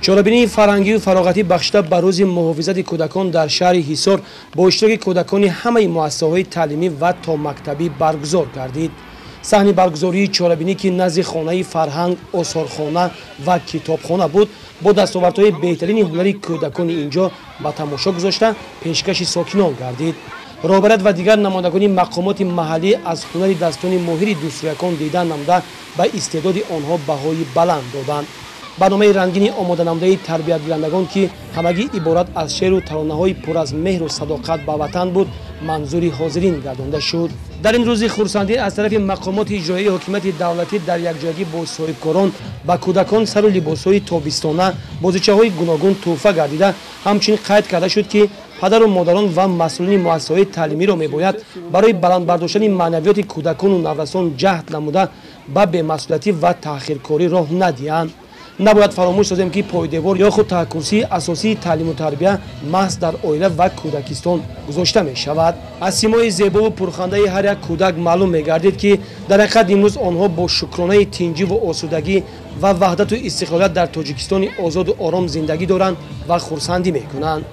чорабинии фарҳангию фароғатӣ бахшида ба рӯзи муҳофизати кӯдакон дар шаҳри ҳисор бо иштироки кӯдакони ҳамаи муассисаҳои таълимӣ ва томактабӣ баргузор гардид. саҳни баргузории чорабинӣ ки назди хонаи фарҳанг, осорхона ва китобхона буд, бо дастовардҳои беҳтарини ҳунари кӯдакони инҷо ба тамошо гузошта пешкаши сокинон гардид. роҳбарат ва дигар намояндагони мақомоти маҳаллӣ аз ҳунари дастoni моҳири дустуриякон дидан намуда ба истеъдоди онҳо баҳои баланд доданд. барномаи рангини омоданамудаи тарбиятгирандагон ки ҳамагӣ иборат аз шеъру таронаҳои пур аз меҳру садоқат ба ватан буд, манзури ҳозирин гардонда шуд. дар ин рӯзи хурсандӣ аз тарафи мақомоти иҷроии ҳокимияти давлатӣ дар якҷоягӣ бо соҳибкорон ба кӯдакон сару либосҳои тобистона, бозичаҳои гуногун тӯҳфа гардида, ҳамчунин қайд карда шуд ки падару модарон ва масъулини муассисаҳои таълимиро мебояд барои баландбардоштани маънавиёти кӯдакону наврасон ҷаҳд намуда ба бемасъулиятӣ ва таъхиркорӣ роҳ надиҳанд. набояд фаромӯш созем ки пойдевор ё худ таҳкурсии асосии таълиму тарбия маҳз дар оила ва кӯдакистон гузошта мешавад. аз симои зебову пурхандаи ҳар як кӯдак маълум мегардид ки дар ҳақиқат имрӯз онҳо бо шукронаи тинҷиву осудагӣ ва ваҳдату истиқлолият дар тоҷикистони озоду ором зиндагӣ доранд ва хурсандӣ мекунанд.